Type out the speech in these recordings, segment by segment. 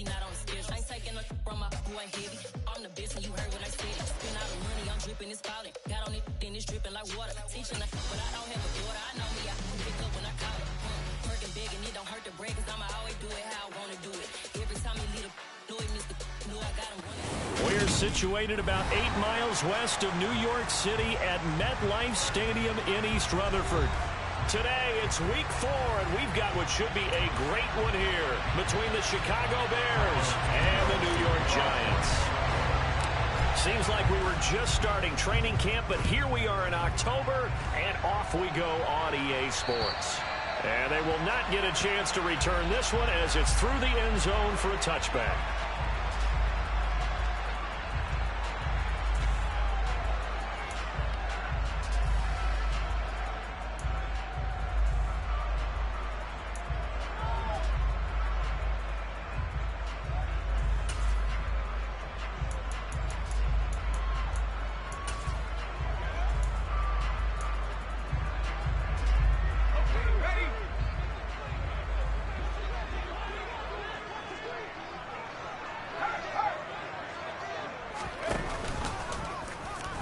he not on the stairs. I ain't taking no from my boy heavy. I'm the best and you heard what I said. Spend all the money, I'm dripping, it's falling. Got on it, then it's dripping like water. Teaching but I don't have a daughter. I know me, I pick up when I call it. Working big and it don't hurt to break, cause I'ma always do it how I wanna do it. Every time he lead a Mr. Knew I got him running. We're situated about 8 miles west of New York City at MetLife Stadium in East Rutherford. Today, it's week 4, and we've got what should be a great one here between the Chicago Bears and the New York Giants. Seems like we were just starting training camp, but here we are in October, and off we go on EA Sports. And they will not get a chance to return this one as it's through the end zone for a touchback.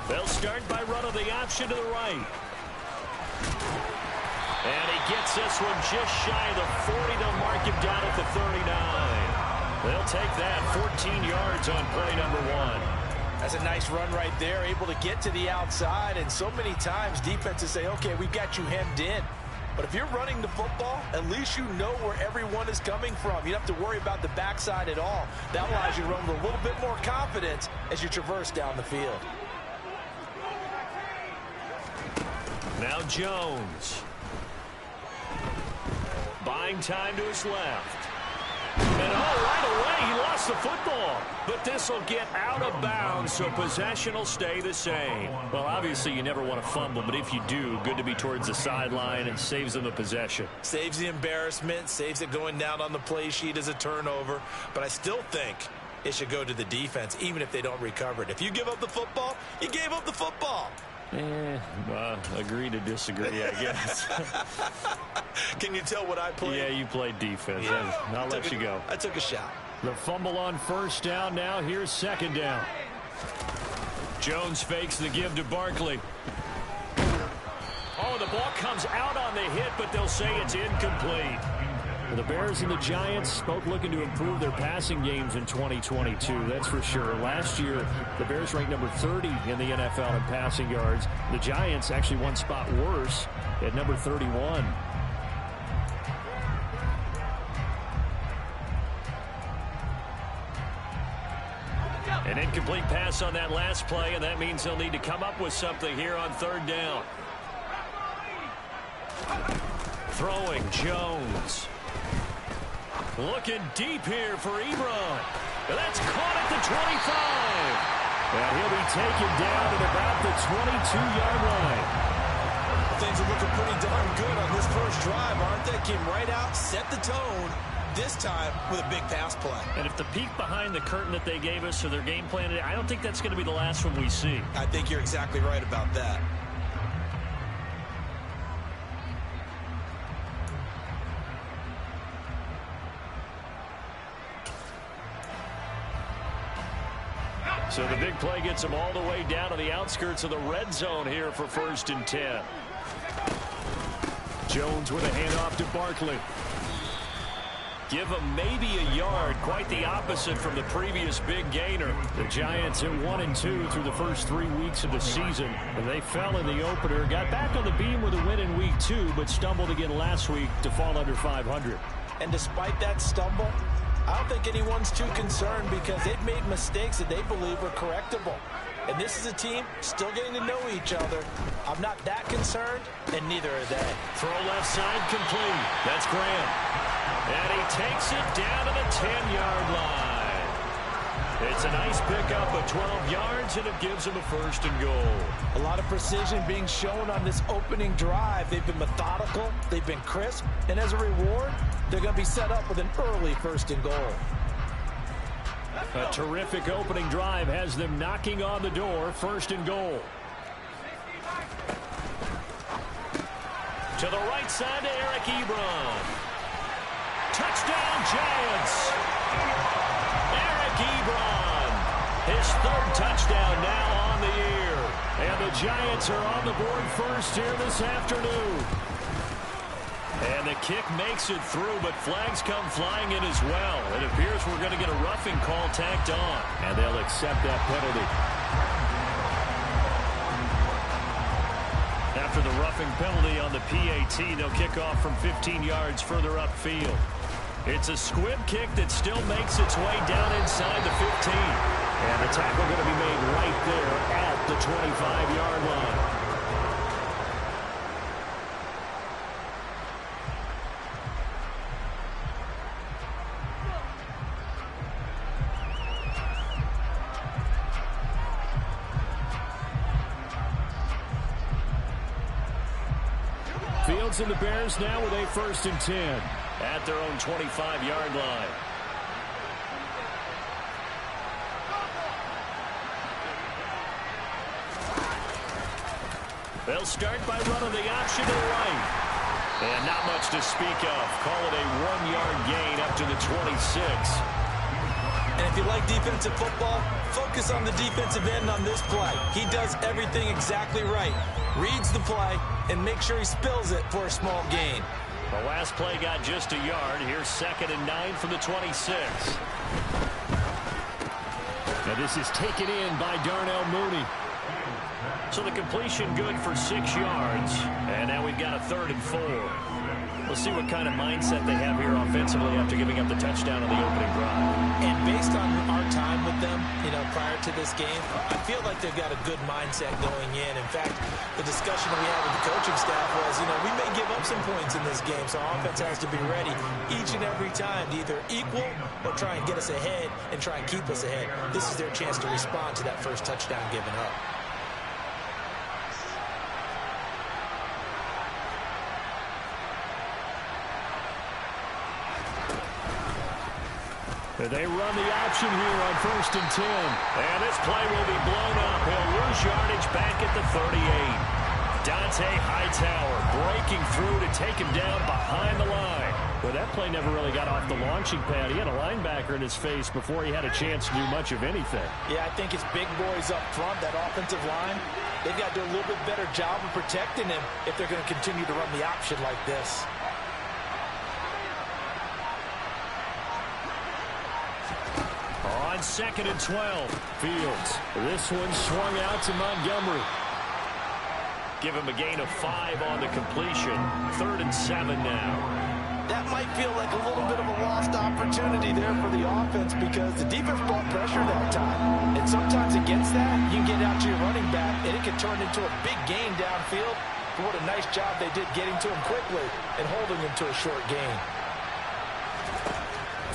They'll start by running the option to the right. And he gets this one just shy of the 40. They'll mark him down at the 39. They'll take that 14 yards on play number 1. That's a nice run right there, able to get to the outside. And so many times defenses say, okay, we've got you hemmed in. But if you're running the football, at least you know where everyone is coming from. You don't have to worry about the backside at all. That allows you to run with a little bit more confidence as you traverse down the field. Now Jones. Buying time to his left. And right away, he lost the football. But this will get out of bounds, so possession will stay the same. Well, obviously, you never want to fumble, but if you do, good to be towards the sideline and saves them the possession. Saves the embarrassment, saves it going down on the play sheet as a turnover. But I still think it should go to the defense, even if they don't recover it. If you give up the football, you gave up the football. Agree to disagree, I guess. Can you tell what I played? Yeah, you played defense. Yeah. I'll let you go. I took a shot. The fumble on first down now. Here's second down. Jones fakes the give to Barkley. Oh, the ball comes out on the hit, but they'll say it's incomplete. The Bears and the Giants both looking to improve their passing games in 2022, that's for sure. Last year, the Bears ranked number 30 in the NFL in passing yards. The Giants actually one spot worse at number 31. An incomplete pass on that last play, and that means they'll need to come up with something here on third down. Throwing Jones. Looking deep here for Ebron. That's caught at the 25. And he'll be taken down at about the 22-yard line. Things are looking pretty darn good on this first drive, aren't they? Came right out, set the tone, this time with a big pass play. And if the peek behind the curtain that they gave us or their game plan, I don't think that's going to be the last one we see. I think you're exactly right about that. So the big play gets them all the way down to the outskirts of the red zone here for 1st and 10. Jones with a handoff to Barkley. Give him maybe a yard, quite the opposite from the previous big gainer. The Giants at 1-2 through the first 3 weeks of the season. And they fell in the opener, got back on the beam with a win in week 2, but stumbled again last week to fall under 500. And despite that stumble, I don't think anyone's too concerned because they've made mistakes that they believe are correctable. And this is a team still getting to know each other. I'm not that concerned, and neither are they. Throw left side complete. That's Graham. And he takes it down to the 10-yard line. It's a nice pickup of 12 yards, and it gives him a 1st and goal. A lot of precision being shown on this opening drive. They've been methodical, they've been crisp, and as a reward, they're going to be set up with an early 1st and goal. A terrific opening drive has them knocking on the door. 1st and goal. To the right side to Eric Ebron. Touchdown, Giants. LeBron. His third touchdown now on the year. And the Giants are on the board first here this afternoon. And the kick makes it through, but flags come flying in as well. It appears we're going to get a roughing call tacked on, and they'll accept that penalty. After the roughing penalty on the PAT, they'll kick off from 15 yards further upfield. It's a squib kick that still makes its way down inside the 15. And the tackle going to be made right there at the 25-yard line. Fields and the Bears now with a 1st and 10 at their own 25-yard line. They'll start by running the option to the right. And not much to speak of. Call it a 1-yard gain up to the 26. And if you like defensive football, focus on the defensive end on this play. He does everything exactly right. Reads the play and makes sure he spills it for a small gain. The last play got just a yard. Here's 2nd and 9 from the 26. Now this is taken in by Darnell Mooney. So the completion good for 6 yards. And now we've got a 3rd and 4. We'll see what kind of mindset they have here offensively after giving up the touchdown on the opening drive. And based on our time with them, prior to this game, I feel like they've got a good mindset going in. In fact, the discussion that we had with the coaching staff was, we may give up some points in this game, so our offense has to be ready each and every time to either equal or try and get us ahead and try and keep us ahead. This is their chance to respond to that first touchdown given up. They run the option here on 1st and 10. And this play will be blown up. He'll lose yardage back at the 38. Dante Hightower breaking through to take him down behind the line. Well, that play never really got off the launching pad. He had a linebacker in his face before he had a chance to do much of anything. Yeah, I think it's big boys up front, that offensive line. They've got to do a little bit better job of protecting him if they're going to continue to run the option like this. On 2nd and 12, Fields. This one swung out to Montgomery. Give him a gain of 5 on the completion. 3rd and 7 now. That might feel like a little bit of a lost opportunity there for the offense because the defense brought pressure that time. And sometimes against that, you can get out to your running back, and it can turn into a big gain downfield. But what a nice job they did getting to him quickly and holding him to a short gain.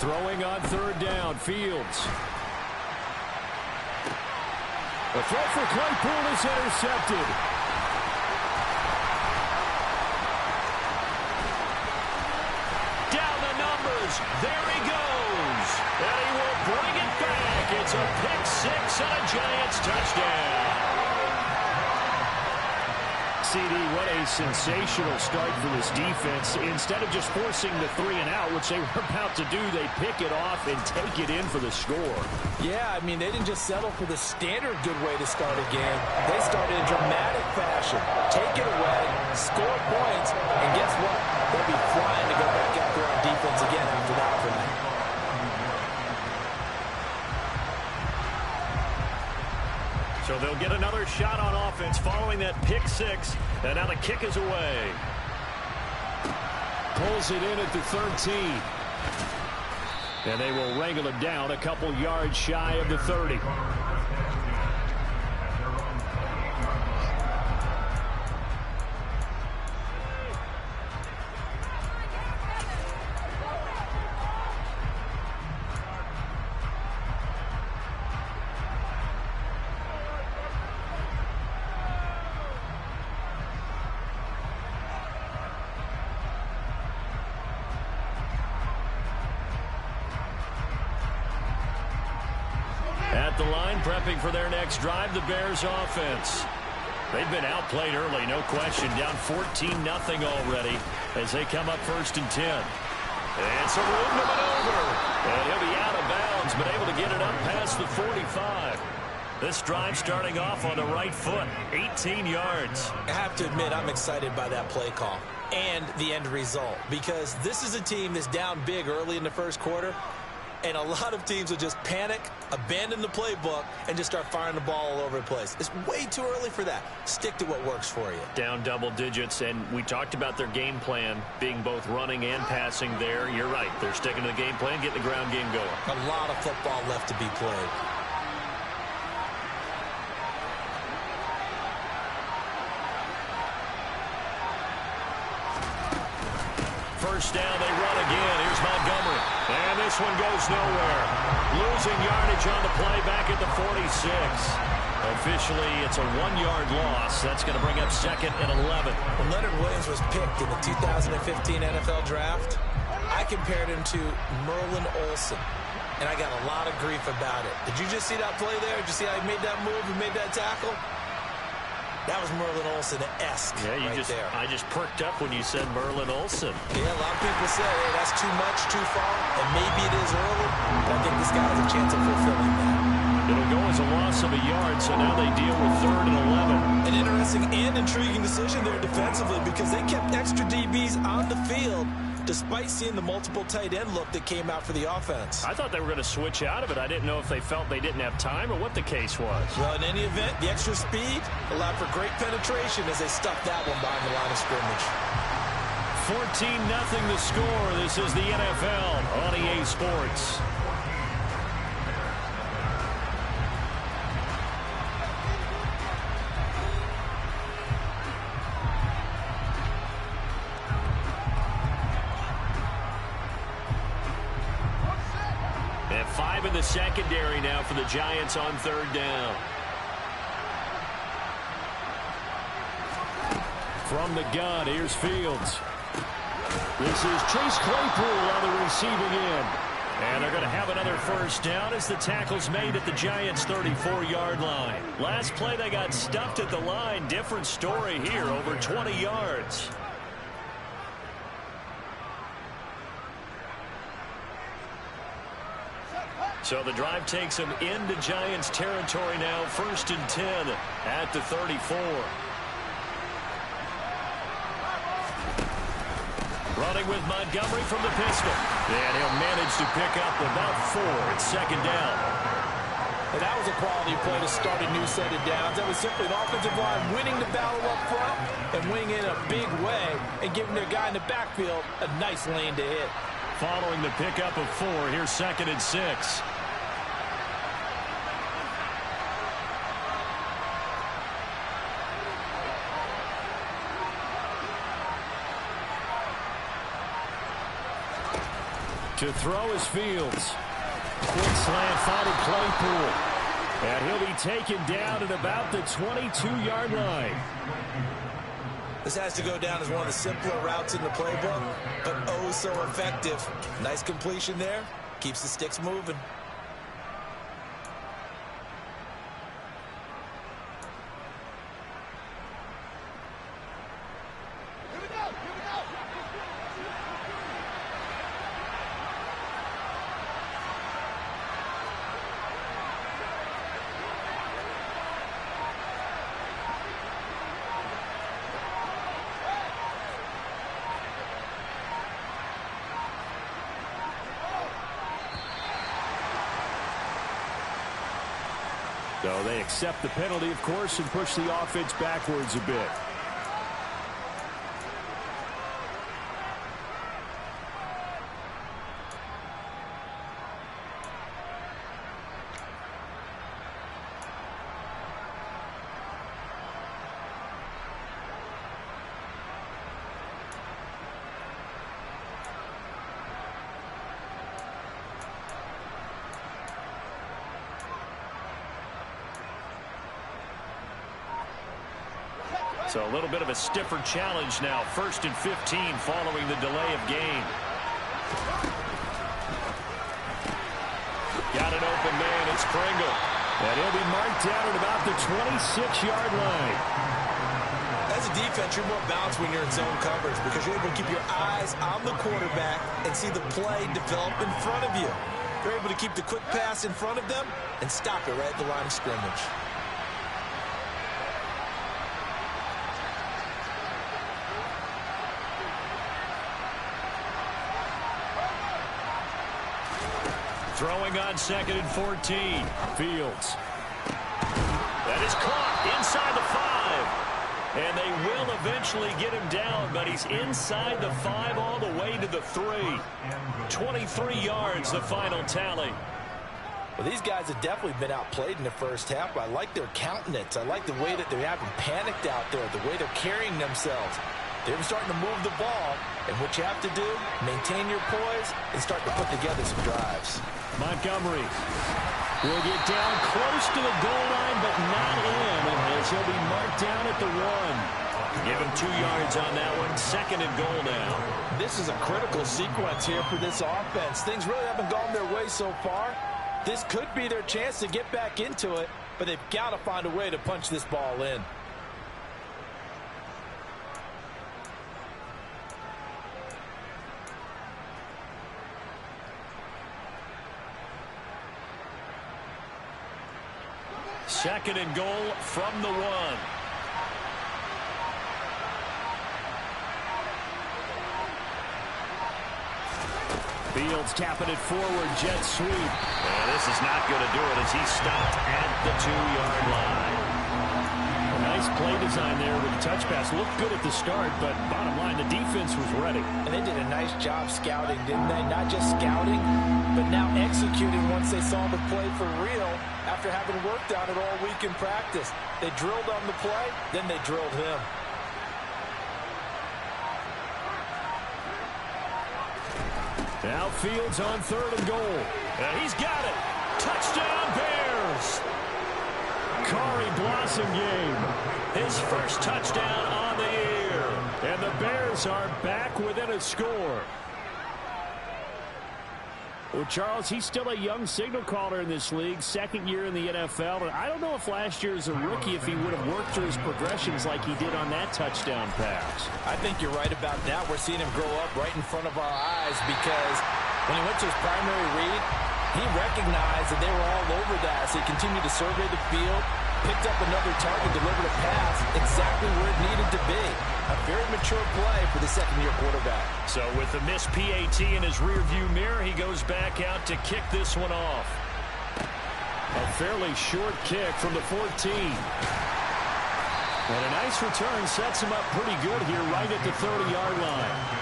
Throwing on 3rd down, Fields. The throw for Claypool is intercepted. Down the numbers. There he goes. And he will bring it back. It's a pick 6 and a Giants touchdown. CD, what a sensational start for this defense. Instead of just forcing the 3 and out, which they were about to do, they pick it off and take it in for the score. Yeah, they didn't just settle for the standard good way to start a game. They started in dramatic fashion. Take it away, score points, and guess what? They'll be flying to go back out there on defense again after that play. So they'll get another shot on offense following that pick 6. And now the kick is away. Pulls it in at the 13. And they will wrangle it down a couple yards shy of the 30. At the line, prepping for their next drive, the Bears offense. They've been outplayed early, no question. Down 14-0 already as they come up 1st and 10. And some room to maneuver. And he'll be out of bounds Browns, but able to get it up past the 45. This drive starting off on the right foot, 18 yards. I have to admit, I'm excited by that play call and the end result, because this is a team that's down big early in the first quarter, and a lot of teams will just panic, abandon the playbook, and just start firing the ball all over the place. It's way too early for that. Stick to what works for you. Down double digits, and we talked about their game plan being both running and passing there. You're right. They're sticking to the game plan, getting the ground game going. A lot of football left to be played. First down, they run again. Here's Montgomery. And this one goes nowhere. Losing yardage on the play back at the 46. Officially, it's a 1-yard loss. That's going to bring up 2nd and 11. When Leonard Williams was picked in the 2015 NFL Draft, I compared him to Merlin Olsen, and I got a lot of grief about it. Did you just see that play there? Did you see how he made that move and made that tackle? That was Merlin Olsen-esque there. I just perked up when you said Merlin Olsen. Yeah, a lot of people say, hey, that's too much, too far, and maybe it is early, but I think this guy has a chance of fulfilling that. It'll go as a loss of a yard, so now they deal with 3rd and 11. An interesting and intriguing decision there defensively, because they kept extra DBs on the field despite seeing the multiple tight end look that came out for the offense. I thought they were going to switch out of it. I didn't know if they felt they didn't have time or what the case was. Well, in any event, the extra speed allowed for great penetration as they stuffed that one behind the line of scrimmage. 14-0 the score. This is the NFL on EA Sports. And 5 in the secondary now for the Giants on 3rd down. From the gun, here's Fields. This is Chase Claypool on the receiving end. And they're going to have another first down as the tackle's made at the Giants' 34-yard line. Last play, they got stuffed at the line. Different story here, over 20 yards. So the drive takes them into Giants territory now. 1st and 10 at the 34. Running with Montgomery from the pistol. And he'll manage to pick up about 4. It's 2nd down. And that was a quality play to start a new set of downs. That was simply an offensive line winning the battle up front and winning in a big way and giving their guy in the backfield a nice lane to hit. Following the pickup of 4, here's 2nd and 6. To throw is Fields. Quick slant finding Claypool. And he'll be taken down at about the 22-yard line. This has to go down as one of the simpler routes in the playbook, but oh so effective. Nice completion there. Keeps the sticks moving. So they accept the penalty, of course, and push the offense backwards a bit. So a little bit of a stiffer challenge now. 1st and 15 following the delay of game. Got an open man. It's Pringle. And he'll be marked down at about the 26-yard line. As a defense, you're more balanced when you're in zone coverage because you're able to keep your eyes on the quarterback and see the play develop in front of you. They're able to keep the quick pass in front of them and stop it right at the line of scrimmage. Throwing on 2nd and 14. Fields. That is caught inside the 5. And they will eventually get him down, but he's inside the 5 all the way to the 3. 23 yards, the final tally. Well, these guys have definitely been outplayed in the first half, but I like their countenance. I like the way that they're having panicked out there, the way they're carrying themselves. They're starting to move the ball, and what you have to do, maintain your poise and start to put together some drives. Montgomery will get down close to the goal line, but not in, as he'll be marked down at the 1. Give him 2 yards on that one. 2nd and goal now. This is a critical sequence here for this offense. Things really haven't gone their way so far. This could be their chance to get back into it, but they've got to find a way to punch this ball in. Second and goal from the 1. Fields tapping it forward, jet sweep. And this is not going to do it as he stopped at the 2-yard line. A nice play design there with the touch pass. Looked good at the start, but bottom line, the defense was ready. And they did a nice job scouting, didn't they? Not just scouting, but now executing once they saw the play for real after having worked on it all week in practice. They drilled on the play, then they drilled him. Now Fields on 3rd and goal. And he's got it. Touchdown Bears. Corey Blasingame, his first touchdown on the year. And the Bears are back within a score. Well, Charles, he's still a young signal caller in this league, 2nd year in the NFL. And I don't know if last year as a rookie, if he would have worked through his progressions like he did on that touchdown pass. I think you're right about that. We're seeing him grow up right in front of our eyes because when he went to his primary read, he recognized that they were all over that. So he continued to survey the field, picked up another target, delivered a pass exactly where it needed to be. A very mature play for the 2nd-year quarterback. So with the missed PAT in his rearview mirror, he goes back out to kick this one off. A fairly short kick from the 14. And a nice return sets him up pretty good here right at the 30-yard line.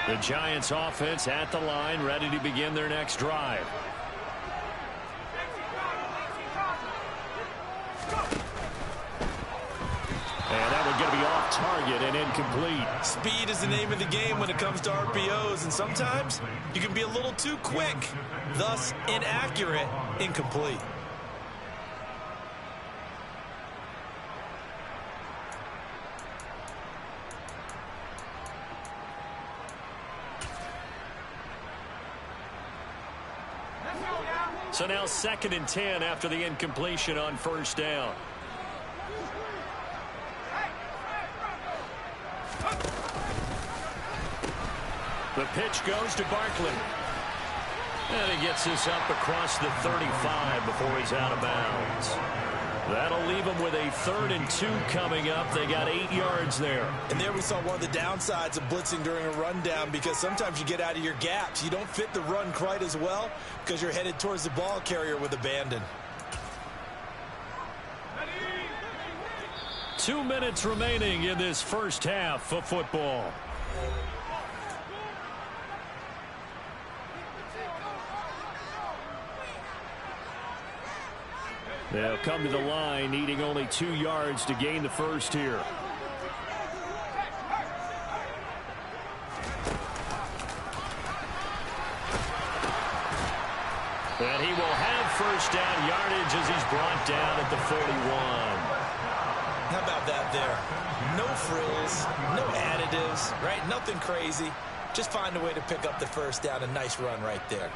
The Giants offense at the line, ready to begin their next drive. And that one going to be off target and incomplete. Speed is the name of the game when it comes to RPOs, and sometimes you can be a little too quick, thus inaccurate, incomplete. So now 2nd and 10 after the incompletion on 1st down. The pitch goes to Barkley. And he gets this up across the 35 before he's out of bounds. That'll leave them with a 3rd and 2 coming up. They got 8 yards there. And there we saw one of the downsides of blitzing during a rundown, because sometimes you get out of your gaps. You don't fit the run quite as well because you're headed towards the ball carrier with abandon. 2 minutes remaining in this first half of football. They'll come to the line, needing only 2 yards to gain the first here. And he will have first down yardage as he's brought down at the 41. How about that there? No frills, no additives, right? Nothing crazy. just find a way to pick up the first down. A nice run right there.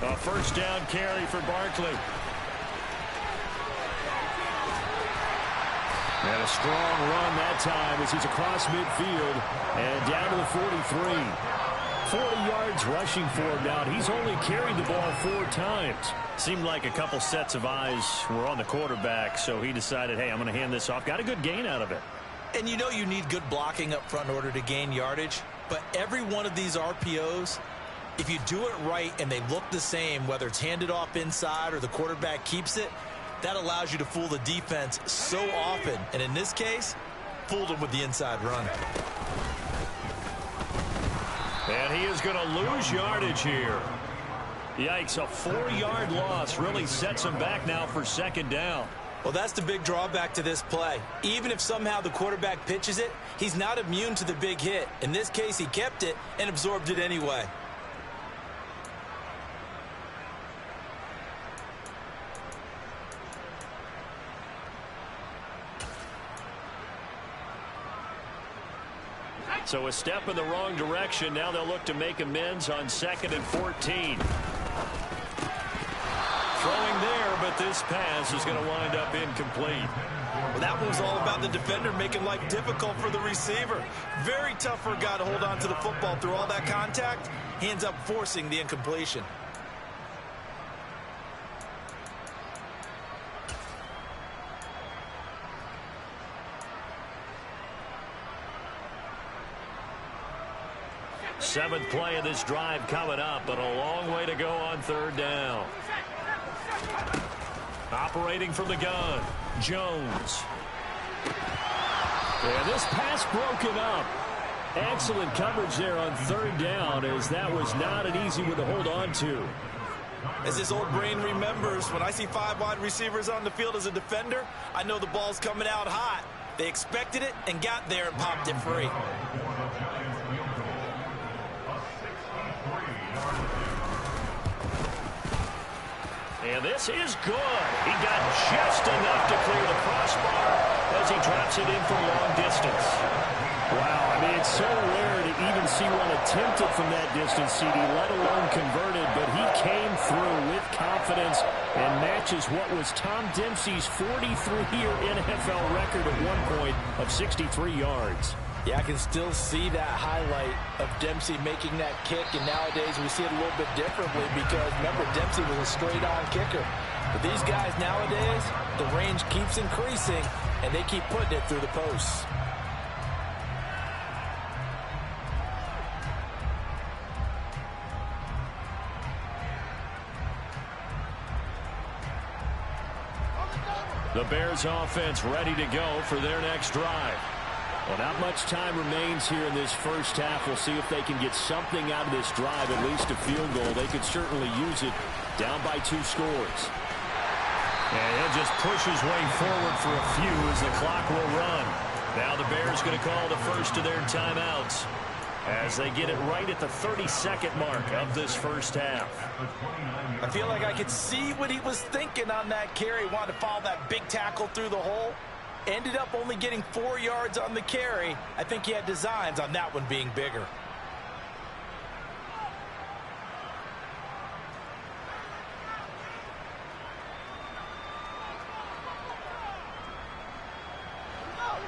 A first down carry for Barkley. And a strong run that time as he's across midfield and down to the 43. 40 yards rushing for him now. He's only carried the ball 4 times. Seemed like a couple sets of eyes were on the quarterback, so he decided, hey, I'm going to hand this off. Got a good gain out of it. And you know you need good blocking up front in order to gain yardage, but every one of these RPOs, if you do it right and they look the same, whether it's handed off inside or the quarterback keeps it, that allows you to fool the defense so often. And in this case, fooled him with the inside run. And he is going to lose yardage here. Yikes, a 4-yard loss really sets him back now for second down. Well, that's the big drawback to this play. Even if somehow the quarterback pitches it, he's not immune to the big hit. In this case, he kept it and absorbed it anyway. So a step in the wrong direction. Now they'll look to make amends on 2nd and 14. Throwing there, but this pass is going to wind up incomplete. Well, that one was all about the defender making life difficult for the receiver. Very tough for a guy to hold on to the football through all that contact. He ends up forcing the incompletion. Seventh play of this drive coming up, but a long way to go on 3rd down. Operating from the gun, Jones. And this pass broken up. Excellent coverage there on 3rd down, as that was not an easy one to hold on to. As his old brain remembers, when I see 5 wide receivers on the field as a defender, I know the ball's coming out hot. They expected it and got there and popped it free. And this is good. He got just enough to clear the crossbar as he drops it in from long distance. Wow, I mean, it's so rare to even see one attempted from that distance, CD, let alone converted, but he came through with confidence and matches what was Tom Dempsey's 43-year NFL record at one point of 63 yards. Yeah, I can still see that highlight of Dempsey making that kick, and nowadays we see it a little bit differently because, remember, Dempsey was a straight-on kicker. But these guys nowadays, the range keeps increasing, and they keep putting it through the posts. The Bears offense ready to go for their next drive. Well, not much time remains here in this first half. We'll see if they can get something out of this drive, at least a field goal. They could certainly use it down by 2 scores. And he'll just push his way forward for a few as the clock will run. Now the Bears going to call the first of their timeouts as they get it right at the 32nd mark of this first half. I feel like I could see what he was thinking on that carry. Wanted to follow that big tackle through the hole. Ended up only getting 4 yards on the carry. I think he had designs on that one being bigger.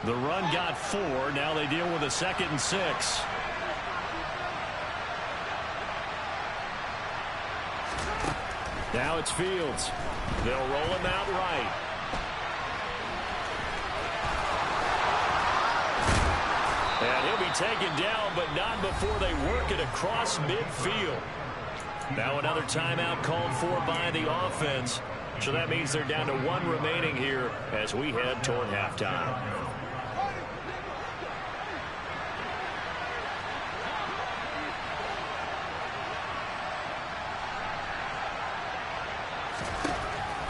The run got 4. Now they deal with a 2nd and 6. Now it's Fields. They'll roll him out right. And he'll be taken down, but not before they work it across midfield. Now another timeout called for by the offense. So that means they're down to 1 remaining here as we head toward halftime.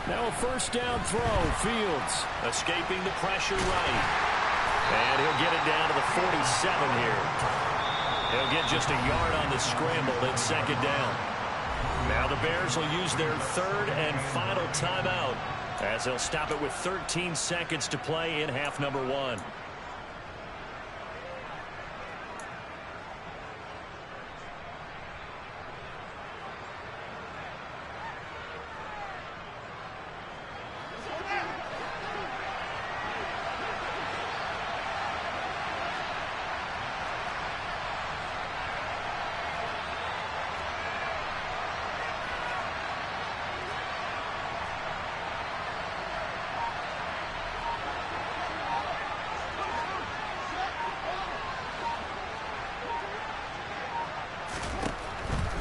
Now a first down throw. Fields escaping the pressure right. And he'll get it down to the 47 here. He'll get just a yard on the scramble. It's second down. Now the Bears will use their third and final timeout as they'll stop it with 13 seconds to play in half number one.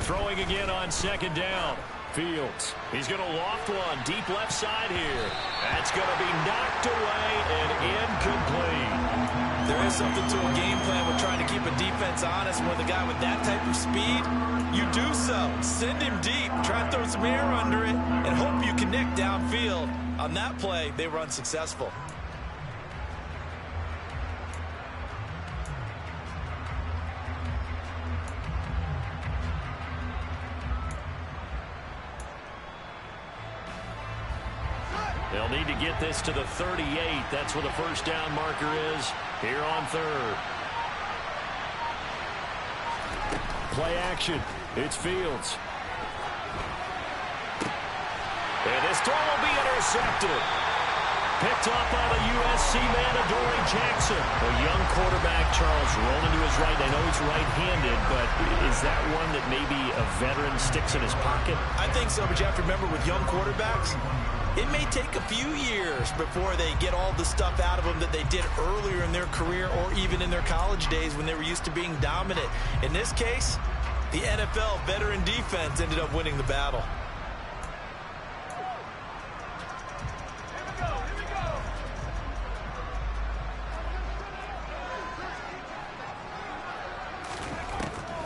Throwing again on second down. Fields. He's going to loft one deep left side here. That's going to be knocked away and incomplete. There is something to a game plan with trying to keep a defense honest. With a guy with that type of speed, you do so. Send him deep. Try and throw some air under it and hope you connect downfield. On that play, they were unsuccessful. They'll need to get this to the 38. That's where the first down marker is here on third. Play action. It's Fields. And this throw will be intercepted. Picked up by the USC man, Adoree Jackson. A young quarterback, Charles, rolling to his right. I know he's right-handed, but is that one that maybe a veteran sticks in his pocket? I think so, but you have to remember with young quarterbacks, it may take a few years before they get all the stuff out of them that they did earlier in their career or even in their college days when they were used to being dominant. In this case, the NFL veteran defense ended up winning the battle.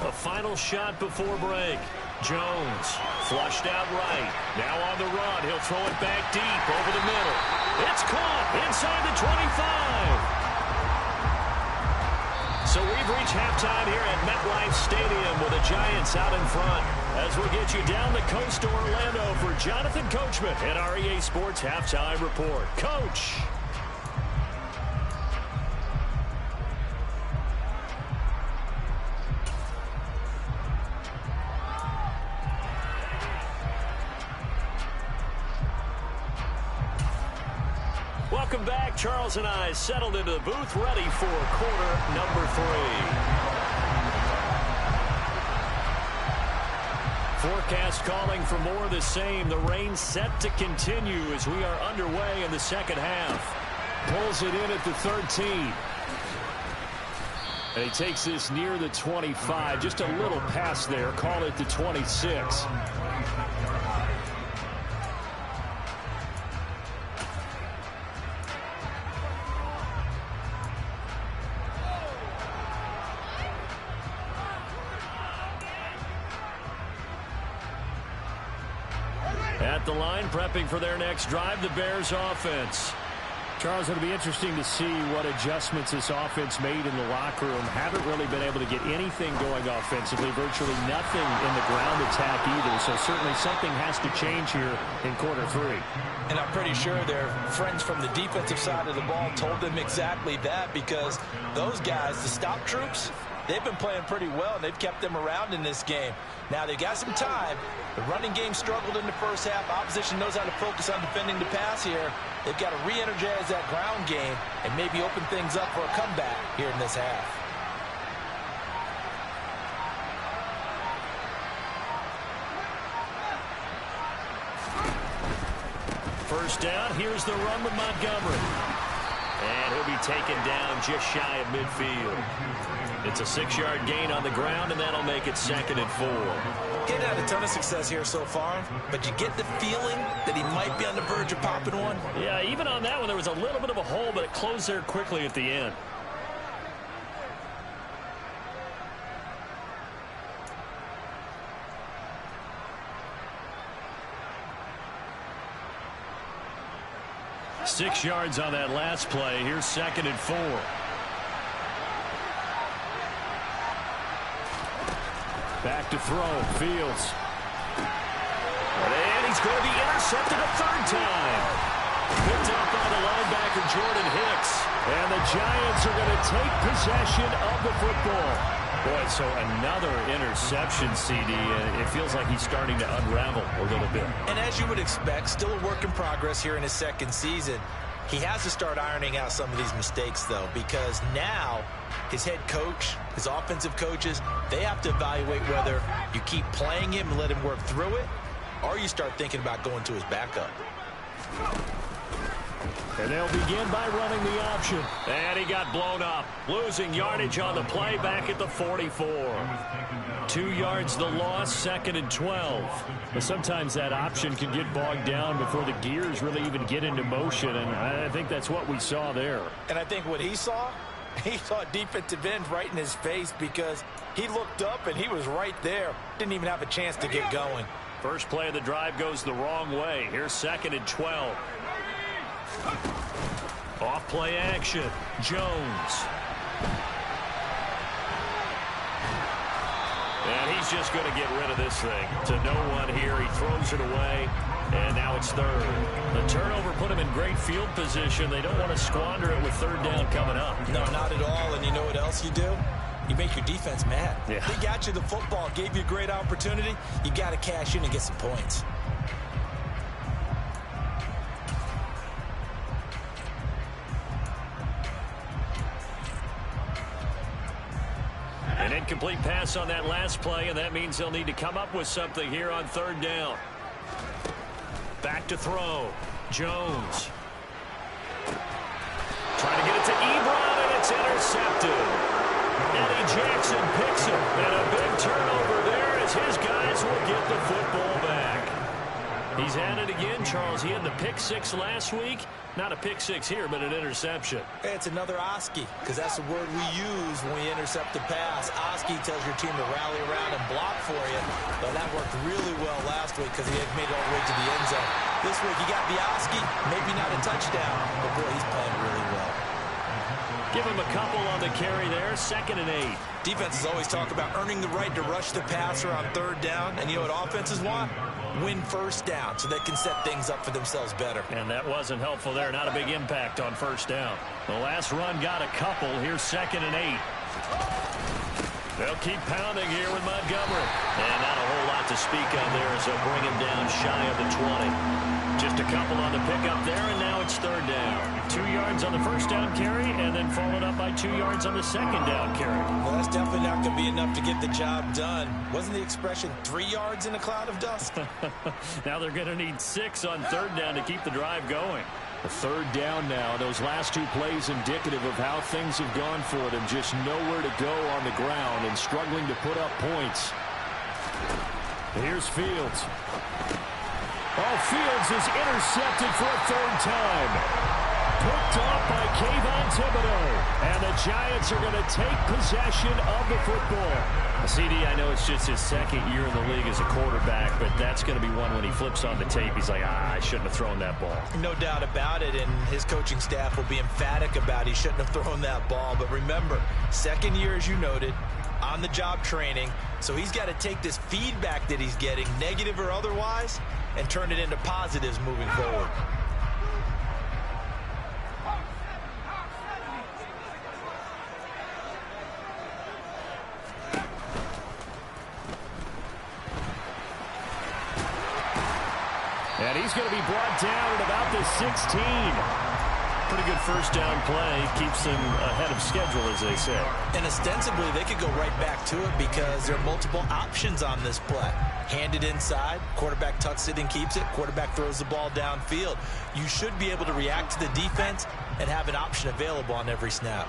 A final shot before break. Jones flushed out right. Now on the run. He'll throw it back deep over the middle. It's caught inside the 25. So we've reached halftime here at MetLife Stadium with the Giants out in front. As we'll get you down the coast to Orlando for Jonathan Coachman at our EA Sports Halftime Report. Coach. Welcome back. Charles and I settled into the booth, ready for quarter number 3. Forecast calling for more of the same. The rain set to continue as we are underway in the second half. Pulls it in at the 13. And he takes this near the 25. Just a little pass there. Call it the 26. At the line, prepping for their next drive, the Bears offense. Charles, it'll be interesting to see what adjustments this offense made in the locker room. Haven't really been able to get anything going offensively, virtually nothing in the ground attack either. So certainly something has to change here in quarter 3. And I'm pretty sure their friends from the defensive side of the ball told them exactly that, because those guys, the stop troops, they've been playing pretty well, and they've kept them around in this game. Now, they've got some time. The running game struggled in the first half. Opposition knows how to focus on defending the pass here. They've got to re-energize that ground game and maybe open things up for a comeback here in this half. First down, here's the run with Montgomery. And he'll be taken down just shy of midfield. It's a 6-yard gain on the ground, and that'll make it 2nd and 4. He's had a ton of success here so far, but you get the feeling that he might be on the verge of popping one. Yeah, even on that one, there was a little bit of a hole, but it closed there quickly at the end. "6 yards on that last play. Here's 2nd and 4. Back to throw. Fields. And he's going to be intercepted a third time. Picked up by the linebacker, Jordan Hicks. And the Giants are going to take possession of the football. Boy, so another interception, CD. It feels like he's starting to unravel a little bit. And as you would expect, still a work in progress here in his second season. He has to start ironing out some of these mistakes, though, because now his head coach, his offensive coaches, they have to evaluate whether you keep playing him and let him work through it, or you start thinking about going to his backup. And they'll begin by running the option. And he got blown up. Losing yardage on the play back at the 44. 2 yards the loss, 2nd and 12. But sometimes that option can get bogged down before the gears really even get into motion. And I think that's what we saw there. And I think what he saw defensive end right in his face, because he looked up and he was right there. Didn't even have a chance to get going. First play of the drive goes the wrong way. Here's 2nd and 12. Off play action. Jones. And he's just going to get rid of this thing. To no one here. He throws it away. And now it's third. The turnover put him in great field position. They don't want to squander it with third down coming up. No, not at all. And you know what else you do? You make your defense mad. Yeah. They got you the football, gave you a great opportunity. You got to cash in and get some points. An incomplete pass on that last play, and that means they'll need to come up with something here on third down. Back to throw. Jones. Trying to get it to Ebron, and it's intercepted. Eddie Jackson picks him, and a big turnover there as his guys will get the football back. He's at it again, Charles. He had the pick six last week. Not a pick six here, but an interception. It's another Oski, because that's the word we use when we intercept the pass. Oski tells your team to rally around and block for you. But that worked really well last week because he had made it all the way to the end zone. This week you got the Oski, maybe not a touchdown, but boy, he's playing really well. Give him a couple on the carry there, 2nd and 8. Defenses always talk about earning the right to rush the passer on third down, and you know what offenses want? Win first down so they can set things up for themselves better. And that wasn't helpful there. Not a big impact on first down. The last run got a couple. Here's 2nd and 8. They'll keep pounding here with Montgomery. And not a whole lot to speak of there as they'll bring him down shy of the 20. Just a couple on the pickup there, and now it's third down. 2 yards on the first down carry, and then followed up by 2 yards on the second down carry. Well, that's definitely not going to be enough to get the job done. Wasn't the expression 3 yards in a cloud of dust? Now they're going to need 6 on third down to keep the drive going. A third down now. Those last 2 plays indicative of how things have gone for them. Just nowhere to go on the ground and struggling to put up points. Here's Fields. Oh, Fields is intercepted for a third time. Picked off by Kayvon Thibodeau. And the Giants are going to take possession of the football. CD, I know it's just his second year in the league as a quarterback, but that's going to be one when he flips on the tape. He's like, I shouldn't have thrown that ball. No doubt about it, and his coaching staff will be emphatic about he shouldn't have thrown that ball. But remember, second year, as you noted, on-the-job training. So he's got to take this feedback that he's getting, negative or otherwise, and turn it into positives moving forward. And he's going to be brought down at about the 16. Pretty good first down play. Keeps them ahead of schedule, as they say. And ostensibly, they could go right back to it because there are multiple options on this play. Hand it inside, quarterback tucks it and keeps it, quarterback throws the ball downfield. You should be able to react to the defense and have an option available on every snap.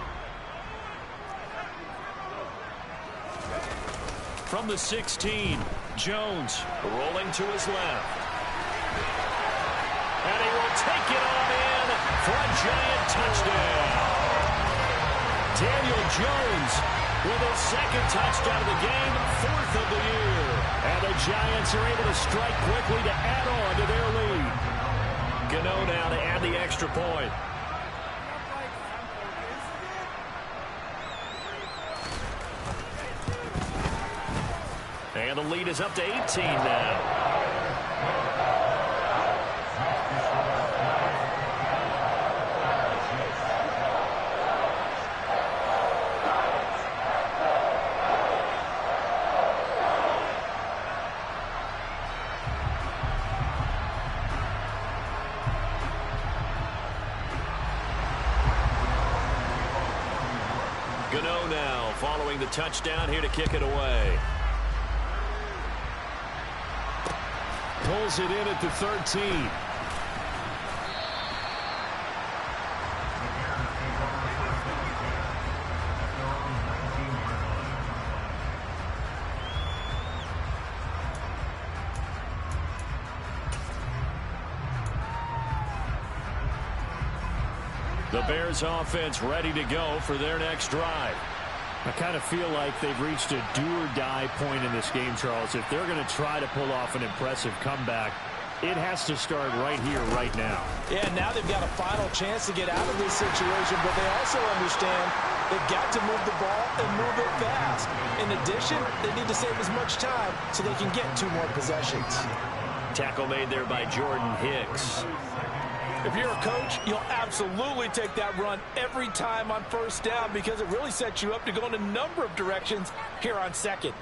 From the 16, Jones rolling to his left. And he will take it on in for a Giant touchdown. Daniel Jones with his second touchdown of the game, 4th of the year. And the Giants are able to strike quickly to add on to their lead. Gano now to add the extra point. lead is up to 18 now. Gano now following the touchdown here to kick it away. Pulls it in at the 13. The Bears offense ready to go for their next drive. I kind of feel like they've reached a do-or-die point in this game, Charles. If they're going to try to pull off an impressive comeback, it has to start right here, right now. Yeah, now they've got a final chance to get out of this situation, but they also understand they've got to move the ball and move it fast. In addition, they need to save as much time so they can get 2 more possessions. Tackle made there by Jordan Hicks. If you're a coach, you'll absolutely take that run every time on first down because it really sets you up to go in a number of directions here on second.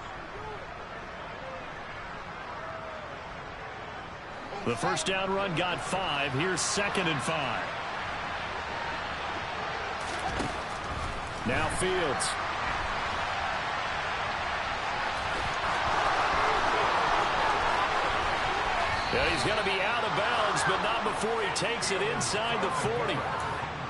The first down run got 5. Here's 2nd and 5. Now Fields. Yeah, he's going to be out of bounds, but not before he takes it inside the 40.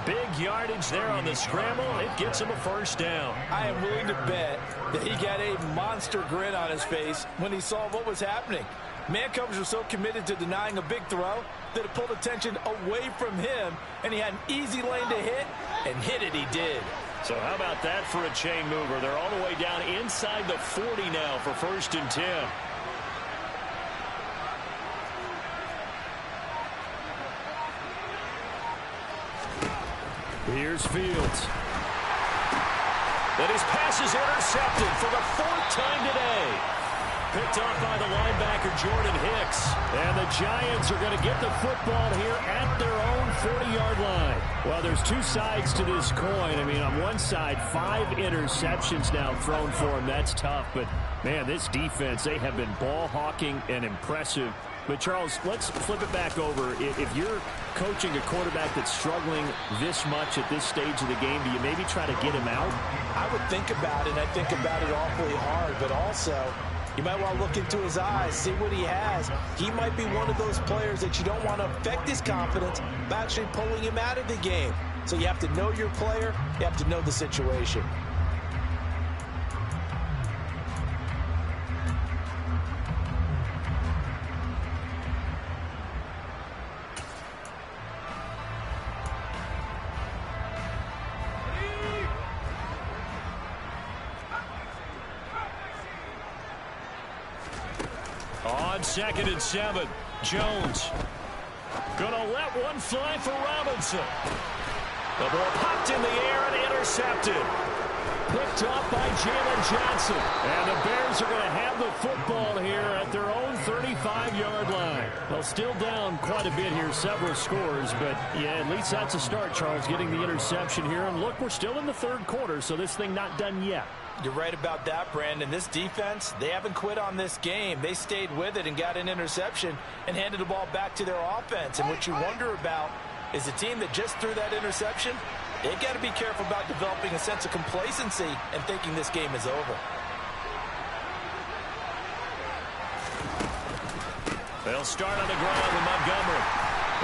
Big yardage there on the scramble. It gets him a first down. I am willing to bet that he got a monster grin on his face when he saw what was happening. Man coverage was so committed to denying a big throw that it pulled attention away from him, and he had an easy lane to hit, and hit it he did. So how about that for a chain mover? They're all the way down inside the 40 now for 1st and 10. Here's Fields. And his pass is intercepted for the 4th time today. Picked off by the linebacker, Jordan Hicks. And the Giants are going to get the football here at their own 40-yard line. Well, there's 2 sides to this coin. I mean, on one side, 5 interceptions now thrown for him. That's tough. But, man, this defense, they have been ball hawking and impressive. But, Charles, let's flip it back over. If you're coaching a quarterback that's struggling this much at this stage of the game, do you maybe try to get him out? I would think about it, and I think about it awfully hard. But also, you might want to look into his eyes, see what he has. He might be one of those players that you don't want to affect his confidence by actually pulling him out of the game. So you have to know your player. You have to know the situation. On 2nd and 7, Jones gonna let one fly for Robinson. The ball popped in the air and intercepted. Picked off by Jalen Johnson. And the Bears are going to have the football here at their own 35-yard line. Well, still down quite a bit here, several scores. But, yeah, at least that's a start, Charles, getting the interception here. And, look, we're still in the 3rd quarter, so this thing not done yet. You're right about that, Brandon. This defense, they haven't quit on this game. They stayed with it and got an interception and handed the ball back to their offense. And what you wonder about is a team that just threw that interception, they've got to be careful about developing a sense of complacency and thinking this game is over. They'll start on the ground with Montgomery.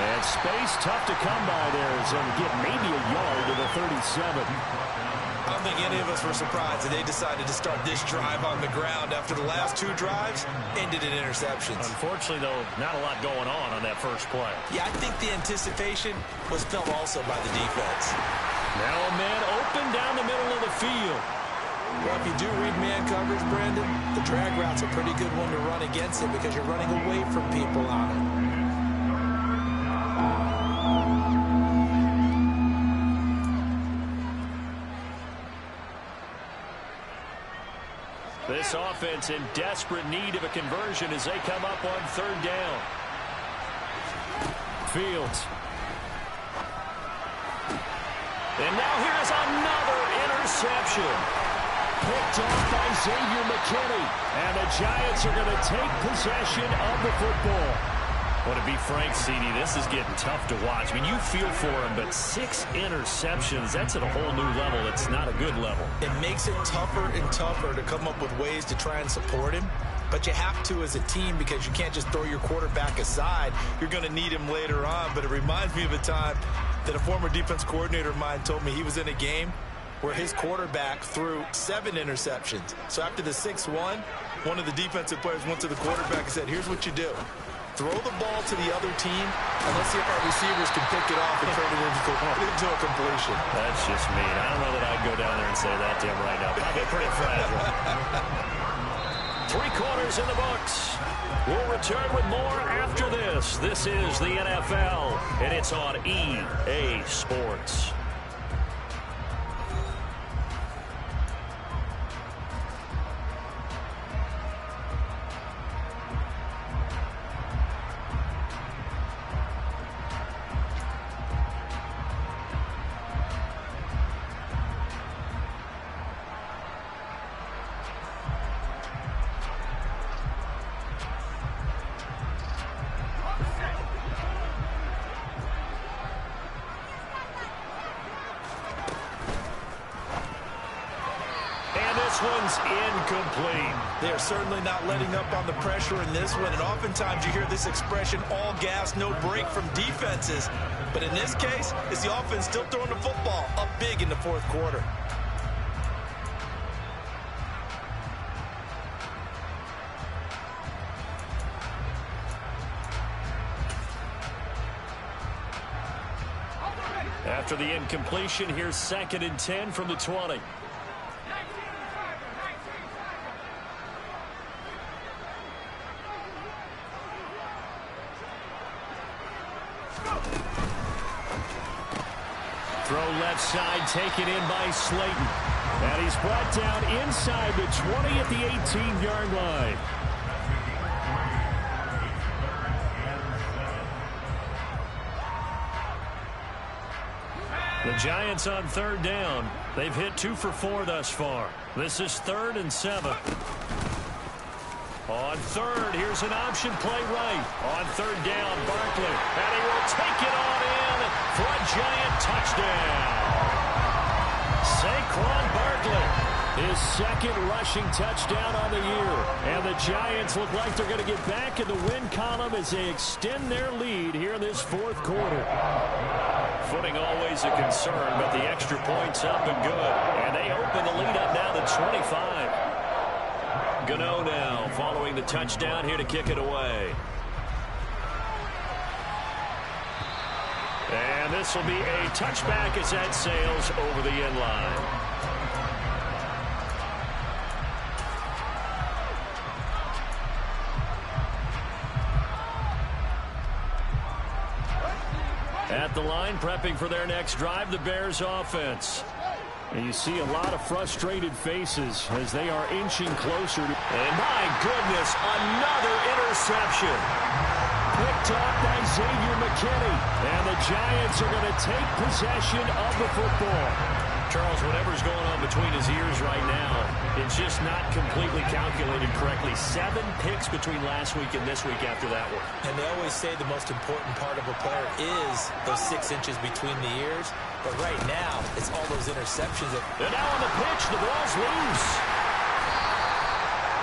And space tough to come by there as they get maybe a yard to the 37. I don't think any of us were surprised that they decided to start this drive on the ground after the last 2 drives ended in interceptions. Unfortunately, though, not a lot going on that first play. Yeah, I think the anticipation was felt also by the defense. Now a man open down the middle of the field. Well, if you do read man coverage, Brandon, the drag route's a pretty good one to run against it because you're running away from people on it. this offense in desperate need of a conversion as they come up on third down. Fields. And now here's another interception. Picked off by Xavier McKinney. And the Giants are going to take possession of the football. Well, to be frank, CD, this is getting tough to watch. I mean, you feel for him, but 6 interceptions, that's at a whole new level. It's not a good level. It makes it tougher and tougher to come up with ways to try and support him. But you have to as a team because you can't just throw your quarterback aside. You're going to need him later on. But it reminds me of a time that a former defense coordinator of mine told me he was in a game where his quarterback threw 7 interceptions. So after the 6-1, one of the defensive players went to the quarterback and said, here's what you do. Throw the ball to the other team, and let's see if our receivers can pick it off and turn it into a completion. That's just mean. I don't know that I'd go down there and say that to him right now. Probably pretty fragile. 3 quarters in the books. We'll return with more after this. This is the NFL, and it's on EA Sports. This one's incomplete. They are certainly not letting up on the pressure in this one, and oftentimes you hear this expression, all gas, no break from defenses. But in this case, it's the offense still throwing the football up big in the fourth quarter. After the incompletion, here's 2nd and 10 from the 20. Throw left side, taken in by Slayton. And he's brought down inside the 20 at the 18-yard line. The Giants on third down. They've hit 2 for 4 thus far. This is 3rd and 7. On third, here's an option play right. On third down, Barkley. And he will take it on in for a Giant touchdown. Saquon Barkley, his 2nd rushing touchdown on the year. And the Giants look like they're going to get back in the win column as they extend their lead here in this fourth quarter. Footing always a concern, but the extra point's up and good. And they open the lead up now to 25. Gano now following the touchdown here to kick it away. And this will be a touchback as that sails over the end line. At the line, prepping for their next drive, the Bears offense. And you see a lot of frustrated faces as they are inching closer. And my goodness, another interception. Picked off by Xavier McKinney. And the Giants are going to take possession of the football. Charles, whatever's going on between his ears right now, it's just not completely calculated correctly. 7 picks between last week and this week after that one. And they always say the most important part of a player is those 6 inches between the ears. But right now, it's all those interceptions. And now on the pitch, the ball's loose.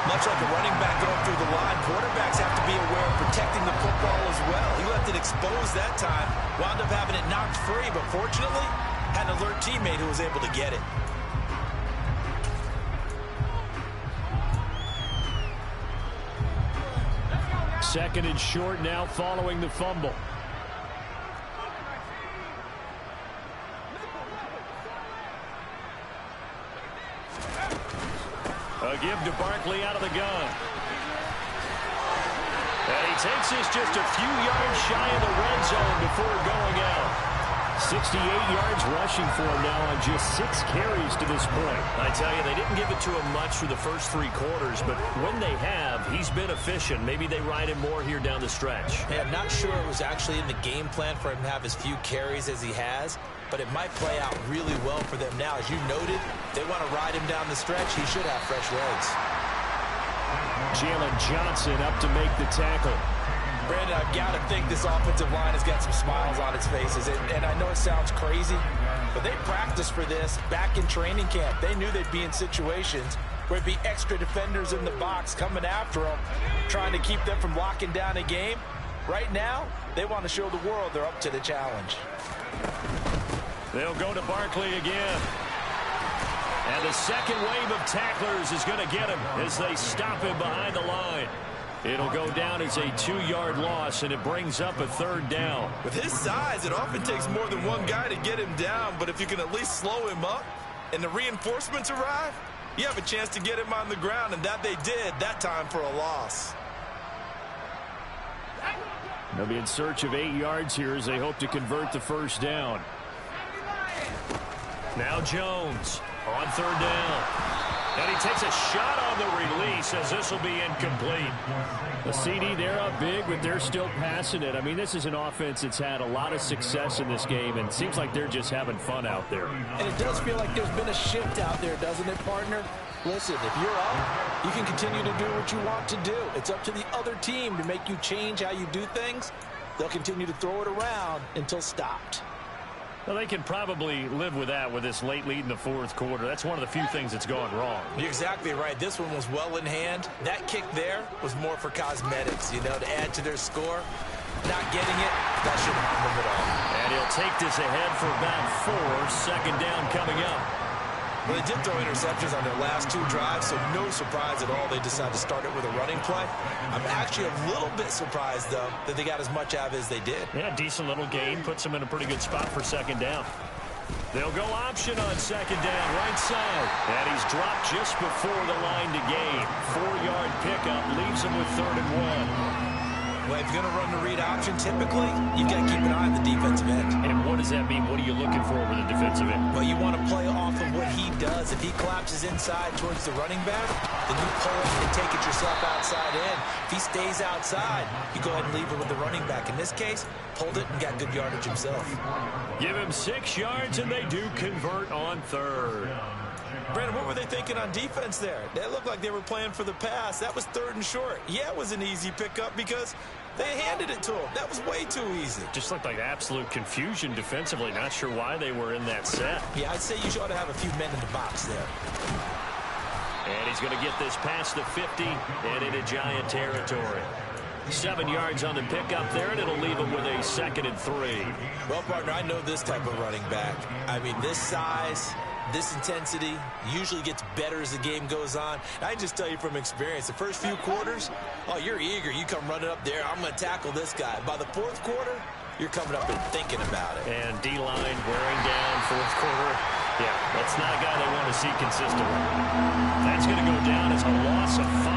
Much like a running back going through the line, quarterbacks have to be aware of protecting the football as well. He left it exposed that time, wound up having it knocked free, but fortunately, had an alert teammate who was able to get it. Second and short now following the fumble. A give to Barkley out of the gun. And he takes this just a few yards shy of the red zone before going out. 68 yards rushing for him now on just 6 carries to this point. I tell you, they didn't give it to him much through the first 3 quarters, but when they have, he's been efficient. Maybe they ride him more here down the stretch. Hey, I'm not sure it was actually in the game plan for him to have as few carries as he has, but it might play out really well for them now. As you noted, they want to ride him down the stretch. He should have fresh legs. Jalen Johnson up to make the tackle. Brandon, I've got to think this offensive line has got some smiles on its faces. And I know it sounds crazy, but they practiced for this back in training camp. They knew they'd be in situations where it'd be extra defenders in the box coming after them, trying to keep them from locking down a game. Right now, they want to show the world they're up to the challenge. They'll go to Barkley again. And the second wave of tacklers is going to get him as they stop him behind the line. It'll go down as a 2-yard loss, and it brings up a 3rd down. With his size, it often takes more than one guy to get him down, but if you can at least slow him up and the reinforcements arrive, you have a chance to get him on the ground, and that they did that time for a loss. They'll be in search of 8 yards here as they hope to convert the 1st down. Now Jones on 3rd down. And he takes a shot on the release as this will be incomplete. The CD, they're up big, but they're still passing it. I mean, this is an offense that's had a lot of success in this game, and it seems like they're just having fun out there. And it does feel like there's been a shift out there, doesn't it, partner? Listen, if you're up, you can continue to do what you want to do. It's up to the other team to make you change how you do things. They'll continue to throw it around until stopped. Well, they can probably live with that with this late lead in the 4th quarter. That's one of the few things that's gone wrong. You're exactly right. This one was well in hand. That kick there was more for cosmetics, to add to their score. Not getting it, that shouldn't harm them at all. And he'll take this ahead for about 4. 2nd down coming up. Well, they did throw interceptions on their last 2 drives, so no surprise at all they decided to start it with a running play. I'm actually a little bit surprised, though, that they got as much out of it as they did. Yeah, decent little gain. Puts them in a pretty good spot for 2nd down. They'll go option on 2nd down, right side. And he's dropped just before the line to gain. 4-yard pickup leaves him with 3rd and 1. Well, if you're going to run the read option, typically, you've got to keep an eye on the defensive end. And what does that mean? What are you looking for over the defensive end? Well, you want to play off of what he does. If he collapses inside towards the running back, then you pull it and take it yourself outside in. If he stays outside, you go ahead and leave it with the running back. In this case, pulled it and got good yardage himself. Give him 6 yards, and they do convert on 3rd. Brandon, what were they thinking on defense there? They looked like they were playing for the pass. That was 3rd and short. Yeah, it was an easy pickup because they handed it to him. That was way too easy. Just looked like absolute confusion defensively. Not sure why they were in that set. Yeah, I'd say you ought to have a few men in the box there. And he's going to get this past the 50 and into Giant territory. 7 yards on the pickup there, and it'll leave him with a 2nd and 3. Well, partner, I know this type of running back. I mean, this size, this intensity usually gets better as the game goes on. I can just tell you from experience, the first few quarters, oh, you're eager. You come running up there, I'm going to tackle this guy. By the 4th quarter, you're coming up and thinking about it. And D-line wearing down 4th quarter. Yeah, that's not a guy they want to see consistently. That's going to go down as a loss of 5,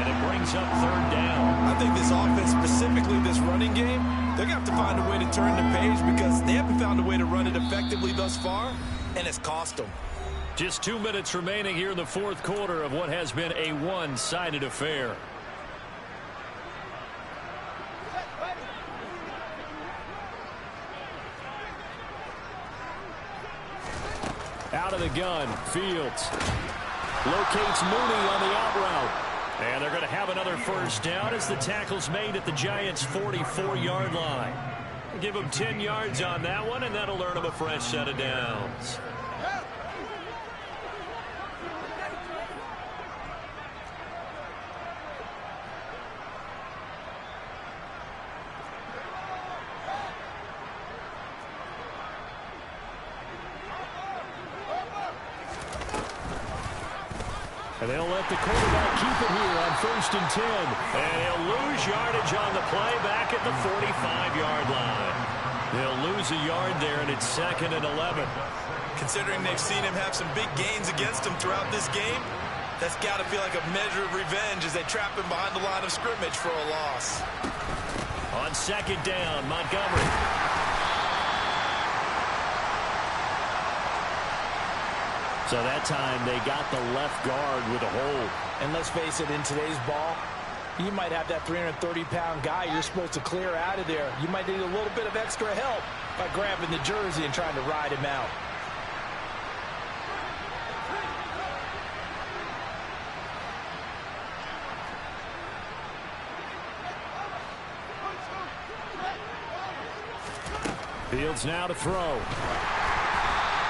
and it brings up 3rd down. I think this offense, specifically this running game, they're going to have to find a way to turn the page because they haven't found a way to run it effectively thus far, and it's cost them. Just 2 minutes remaining here in the 4th quarter of what has been a one-sided affair. Out of the gun, Fields locates Mooney on the out route. And they're going to have another 1st down as the tackle's made at the Giants' 44-yard line. Give them 10 yards on that one, and that'll earn them a fresh set of downs. And they'll let the quarterback keep it here on 1st and 10. And he'll lose yardage on the play back at the 45-yard line. They'll lose a yard there, and it's 2nd and 11. Considering they've seen him have some big gains against him throughout this game, that's got to feel like a measure of revenge as they trap him behind the line of scrimmage for a loss. On 2nd down, Montgomery. So that time they got the left guard with a hold. And let's face it, in today's ball, you might have that 330-pound guy you're supposed to clear out of there. You might need a little bit of extra help by grabbing the jersey and trying to ride him out. Fields now to throw.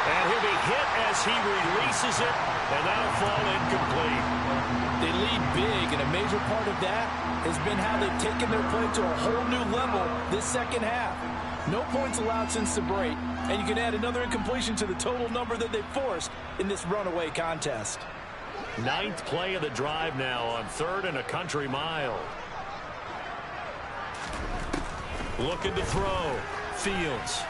And he'll be hit as he releases it, and that'll fall incomplete. They lead big, and a major part of that has been how they've taken their play to a whole new level this second half. No points allowed since the break, and you can add another incompletion to the total number that they've forced in this runaway contest. 9th play of the drive now on 3rd and a country mile. Looking to throw. Fields.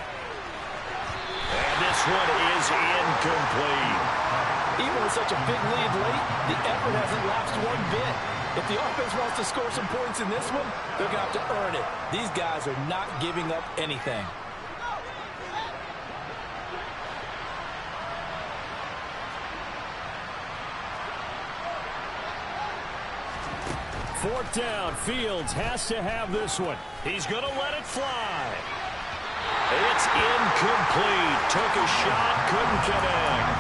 And this one is incomplete. Even with such a big lead late, the effort hasn't lapsed one bit. If the offense wants to score some points in this one, they're going to have to earn it. These guys are not giving up anything. Fourth down. Fields has to have this one. He's going to let it fly. It's incomplete. Took a shot, couldn't connect.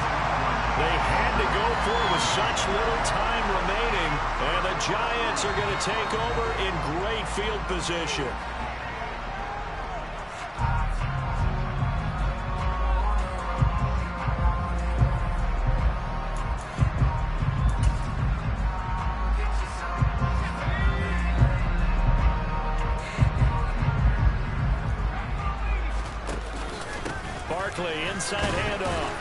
They had to go for it with such little time remaining, and the Giants are going to take over in great field position. Inside handoff.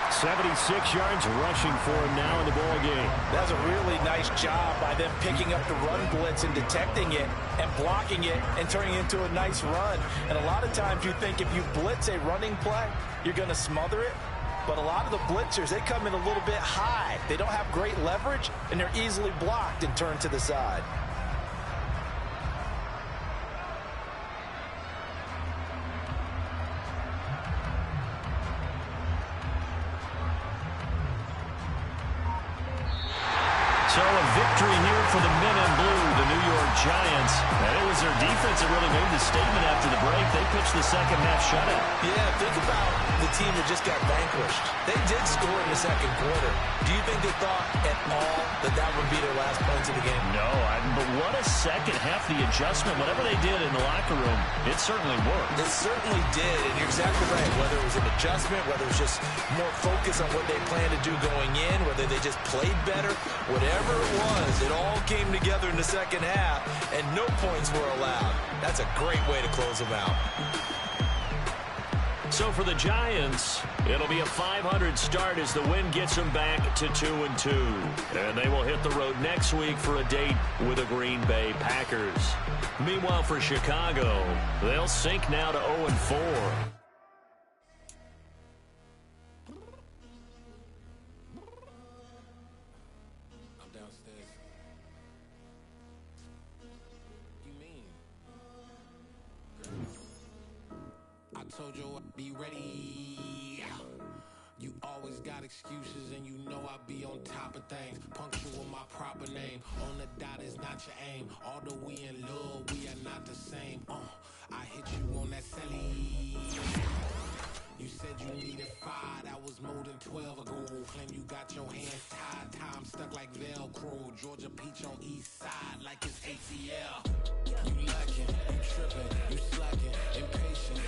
76 yards rushing for him now in the ball game. That's a really nice job by them picking up the run blitz and detecting it and blocking it and turning it into a nice run. And a lot of times you think if you blitz a running play, you're going to smother it. But a lot of the blitzers, they come in a little bit high. They don't have great leverage, and they're easily blocked and turned to the side. So a victory here for the men in blue, the New York Giants. And it was their defense that really made the statement after the break. They pitched the second half shutout. Yeah, think about the team that just got vanquished. They did score in the second quarter. Do you think they thought at all that that would be their last points of the game? No, but what a second half, the adjustment. Whatever they did in the locker room, it certainly worked. It certainly did, and you're exactly right. Whether it was an adjustment, whether it was just more focus on what they planned to do going in, whether they just played better, whatever it was, it all came together in the second half, and no points were allowed. That's a great way to close them out. So for the Giants, it'll be a 500 start as the win gets them back to 2-2. And they will hit the road next week for a date with the Green Bay Packers. Meanwhile, for Chicago, they'll sink now to 0-4. Told you I'd be ready. You always got excuses and you know I be on top of things. Punctual my proper name. On the dot is not your aim. Although we in love, we are not the same. I hit you on that celly. You said you needed 5, that was more than 12 ago. Claim you got your hands tied, time stuck like Velcro. Georgia Peach on east side like it's ATL. You lacking, you tripping, you slacking, impatient,